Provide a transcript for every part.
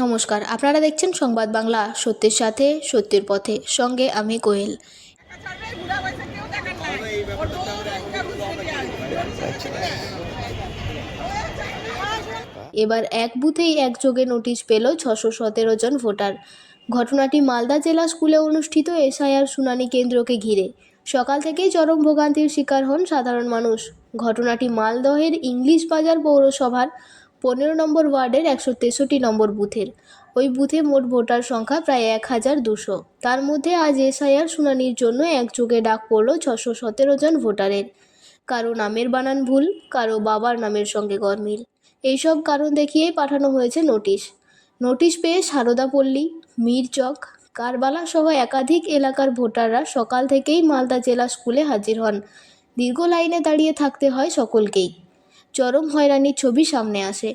নমস্কার, আপনারা দেখছেন সংবাদ বাংলা, সত্যের সাথে সত্যের পথে। সঙ্গে আমি কোয়েল। এবার এক বুথেই একযোগে নোটিশ পেল 617 জন ভোটার। ঘটনাটি মালদা জেলা স্কুলে অনুষ্ঠিত এসআইআর শুনানি কেন্দ্রকে ঘিরে। সকাল থেকেই চরম ভোগান্তির শিকার হন সাধারণ মানুষ। ঘটনাটি মালদহের ইংলিশ বাজার পৌরসভার 15 নম্বর ওয়ার্ডের 163 নম্বর বুথের। ওই বুথে মোট ভোটার সংখ্যা প্রায় 1200। তার মধ্যে আজ এসআইআর শুনানির জন্য একযোগে ডাক পড়ল 617 জন ভোটারের। কারো নামের বানান ভুল, কারো বাবার নামের সঙ্গে গরমিল। এইসব কারণ দেখিয়েই পাঠানো হয়েছে নোটিশ পেয়ে সারদাপল্লী, মিরচক, কারবালা সহ একাধিক এলাকার ভোটাররা সকাল থেকেই মালদা জেলা স্কুলে হাজির হন। দীর্ঘ লাইনে দাঁড়িয়ে থাকতে হয় সকলকেই। চরম হয়রানির ছবি সামনে আসে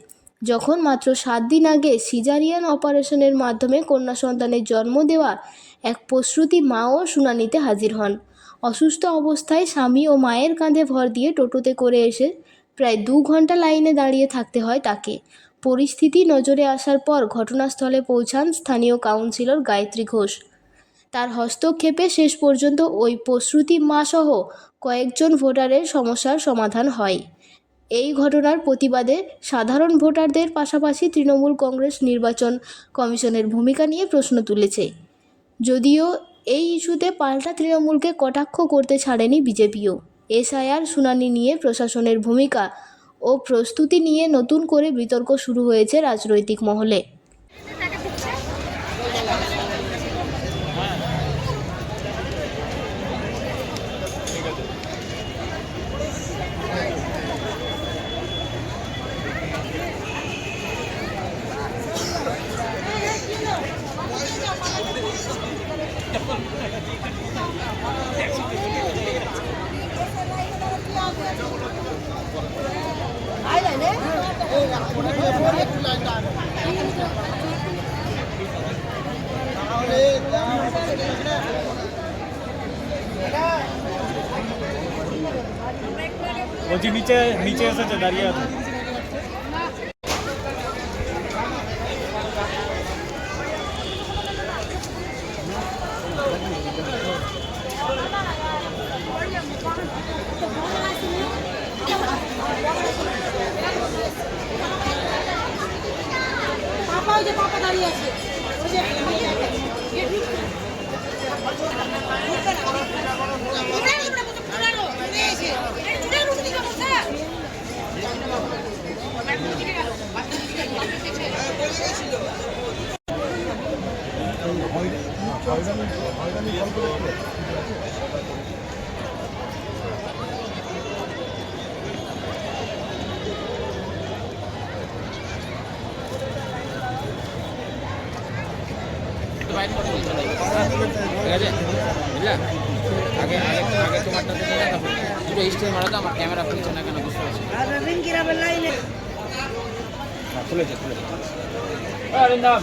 যখন মাত্র 7 দিন আগে সিজারিয়ান অপারেশনের মাধ্যমে কন্যা সন্তানের জন্ম দেওয়া এক প্রসূতি মাও শুনানিতে হাজির হন। অসুস্থ অবস্থায় স্বামী ও মায়ের কাঁধে ভর দিয়ে টোটোতে করে এসে প্রায় 2 ঘন্টা লাইনে দাঁড়িয়ে থাকতে হয় তাকে। পরিস্থিতি নজরে আসার পর ঘটনাস্থলে পৌঁছান স্থানীয় কাউন্সিলর গায়ত্রী ঘোষ। তার হস্তক্ষেপে শেষ পর্যন্ত ওই প্রসূতি মা সহ কয়েকজন ভোটারের সমস্যার সমাধান হয়। এই ঘটনার প্রতিবাদে সাধারণ ভোটারদের পাশাপাশি তৃণমূল কংগ্রেস নির্বাচন কমিশনের ভূমিকা নিয়ে প্রশ্ন তুলেছে। যদিও এই ইস্যুতে পাল্টা তৃণমূলকে কটাক্ষ করতে ছাড়েনি বিজেপিও। এসআইআর শুনানি নিয়ে প্রশাসনের ভূমিকা ও প্রস্তুতি নিয়ে নতুন করে বিতর্ক শুরু হয়েছে রাজনৈতিক মহলে। বলছি নিচে নিচে এসেছে দাঁড়িয়ে আছে। পাপা দাঁড়িয়ে আছে। ঠিক আছে বুঝলা আগে আগে আগে তোমারটা তো নিয়ে রাখো দুটো স্টেজ মারা তো আমার ক্যামেরা খুলছে না কেন বুঝতে পারছি খুলেছে অরিন্দম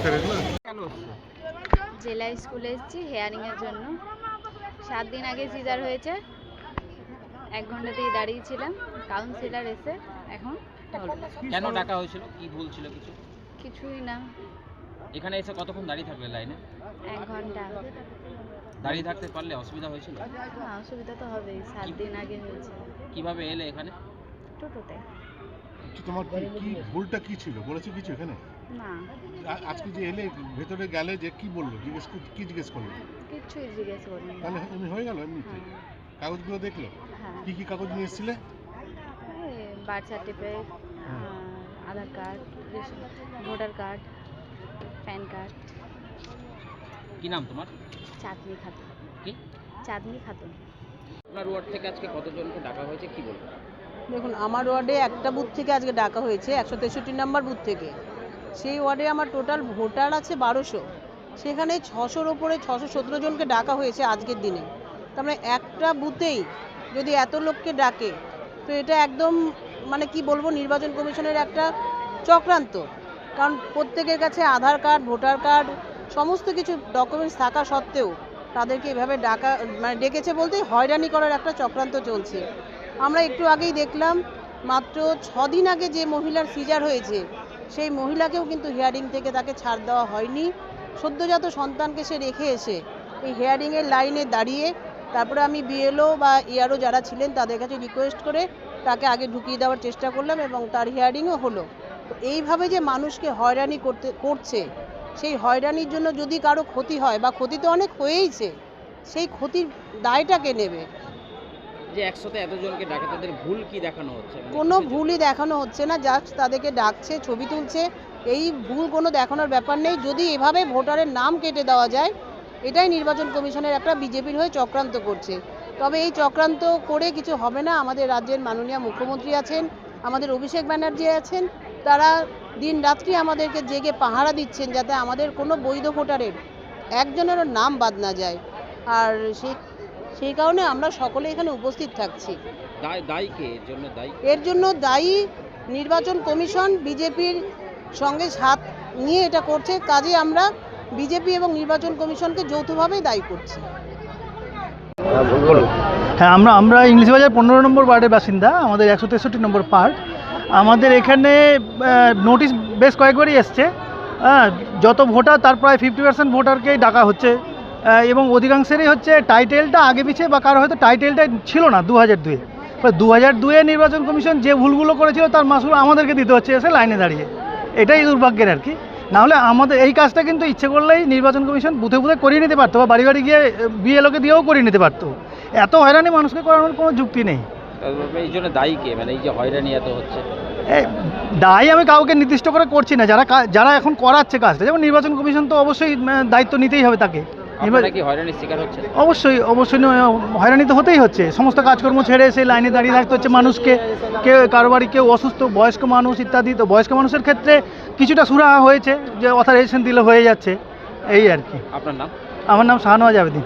ধরে জেলা স্কুলে এসেছি হেয়ারিংয়ের জন্য। 7 দিন আগে সিজার হয়েছে, 1 ঘন্টাতেই দাঁড়িয়েছিলাম। কাউন্সিলর এসে এখন কেন ডাকা হয়েছিল, কি ভুল ছিল? কিছুই না। এখানে এসে কতক্ষণ দাঁড়িয়ে থাকবে লাইনে? 1 ঘন্টা দাঁড়িয়ে থাকতে পারলে অসুবিধা হয়েছিল? হ্যাঁ, অসুবিধা তো হবেই। 7 দিন আগে হয়েছে। কিভাবে এলে এখানে? টোটোতে। তোমার কি ভুলটা কি ছিল বলেছো কিছু এখানে? না, আজকে যে এলে ভেতরে গেলে যে কি বললো, জিজ্ঞেস করলো? কিছুই জিজ্ঞেস করিনি। তাহলে এমনি হয়ে গেল এমনিতে? কাগজগুলো দেখলো? হ্যাঁ, কি কি কাগজ নিয়ে এসেছিলে? Birth certificate, Aadhaar card, voter card, PAN card. কি নাম তোমার? চাঁদনি খাতুন। কি? চাঁদনি খাতুন। আপনার ওয়ার্ড থেকে আজকে কতজনকে ডাকা হয়েছে কি বলবো? দেখুন, আমার ওয়ার্ডে একটা বুথ থেকে আজকে ডাকা হয়েছে, 163 নম্বর বুথ থেকে। সেই ওয়ার্ডে আমার টোটাল ভোটার আছে 1200। সেখানে 600-র ওপরে 617 জনকে ডাকা হয়েছে আজকের দিনে। তার মানে একটা বুথেই যদি এত লোককে ডাকে, তো এটা একদম মানে কি বলবো, নির্বাচন কমিশনের একটা চক্রান্ত। কারণ প্রত্যেকের কাছে আধার কার্ড, ভোটার কার্ড, সমস্ত কিছু ডকুমেন্টস থাকা সত্ত্বেও তাদেরকে এভাবে ডেকেছে বলতেই হয়রানি করার একটা চক্রান্ত চলছে। আমরা একটু আগেই দেখলাম, মাত্র 6 দিন আগে যে মহিলার সিজার হয়েছে সেই মহিলাকেও কিন্তু হিয়ারিং থেকে তাকে ছাড় দেওয়া হয়নি। সদ্যজাত সন্তানকে সে রেখে এসে এই হিয়ারিংয়ের লাইনে দাঁড়িয়ে তারপরে আমি বিএলও বা ইআরও যারা ছিলেন তাদের কাছে রিকোয়েস্ট করে তাকে আগে ঢুকিয়ে দেওয়ার চেষ্টা করলাম এবং তার হিয়ারিংও হলো। তো এইভাবে যে মানুষকে হয়রানি করছে, সেই হয়রানির জন্য যদি কারো ক্ষতি হয়, বা ক্ষতি তো অনেক হয়েইছে, সেই ক্ষতির দায়টা কে নেবে? যে একসাথে এতজনকে ডাকে তাদের ভুল কি দেখানো হচ্ছে? কোনো ভুলই দেখানো হচ্ছে না, জাস্ট তাদেরকে ডাকছে, ছবি তুলছে, এই ভুল কোনো দেখানোর ব্যাপার নেই। যদি এভাবে ভোটারের নাম কেটে দেওয়া যায়, এটাই নির্বাচন কমিশনের একটা বিজেপির হয়ে চক্রান্ত করছে। তবে এই চক্রান্ত করে কিছু হবে না। আমাদের রাজ্যের মাননীয় মুখ্যমন্ত্রী আছেন, আমাদের অভিষেক ব্যানার্জি আছেন, তারা দিন রাত্রি আমাদেরকে জেগে পাহারা দিচ্ছেন যাতে আমাদের কোনো বৈধ ভোটারের একজনেরও নাম বাদ না যায়। আর সেই কারণে আমরা সকলে এখানে উপস্থিত থাকছি। দায়ী কে এর জন্য? এর জন্য দায়ী নির্বাচন কমিশন, বিজেপির সঙ্গে হাত নিয়ে এটা করছে। কাজে আমরা বিজেপি এবং নির্বাচন কমিশনকে যৌথভাবেই দায়ী করছি। হ্যাঁ, আমরা ইংলিশ বাজার 15 নম্বর ওয়ার্ডের বাসিন্দা। আমাদের 163 নম্বর পার্ট। আমাদের এখানে নোটিশ বেশ কয়েকবারই এসছে। যত ভোটার তার প্রায় 50% ভোটারকেই ডাকা হচ্ছে, এবং অধিকাংশেরই হচ্ছে টাইটেলটা আগে পিছিয়ে, বা কারো হয়তো টাইটেলটা ছিল না 2002-এ। 2002-এ নির্বাচন কমিশন যে ভুলগুলো করেছিল তার মাসুল আমাদেরকে দিতে হচ্ছে এসে লাইনে দাঁড়িয়ে। এটাই দুর্ভাগ্যের আর কি। নাহলে আমাদের এই কাজটা কিন্তু ইচ্ছে করলেই নির্বাচন কমিশন বুথে বুথে করিয়ে নিতে পারতো, বা বাড়ি বাড়ি গিয়ে বিএলওকে দিয়েও করিয়ে নিতে পারতো। এত হয়রানি মানুষকে করানোর কোনো যুক্তি নেই। এই জন্য দায়ী কে? মানে এই যে হয়রানি এত হচ্ছে, দায়ী আমি কাউকে নির্দিষ্ট করে করছি না। যারা এখন করাচ্ছে কাজটা, যেমন নির্বাচন কমিশন, তো অবশ্যই দায়িত্ব নিতেই হবে তাকে। আপনারা কি হয়রানির শিকার হচ্ছে? অবশ্যই হয়রানি তো হতেই হচ্ছে। সমস্ত কাজকর্ম ছেড়ে এসে লাইনে দাঁড়িয়ে থাকতে হচ্ছে মানুষকে। কারো বাড়ি কেউ অসুস্থ, বয়স্ক মানুষ ইত্যাদি। তো বয়স্ক মানুষের ক্ষেত্রে কিছুটা সুরাহা হয়েছে, যে অথরাইজেশন দিলে হয়ে যাচ্ছে, এই আর কি। আপনার নাম? আমার নাম শাহনওয়াজ আবেদিন।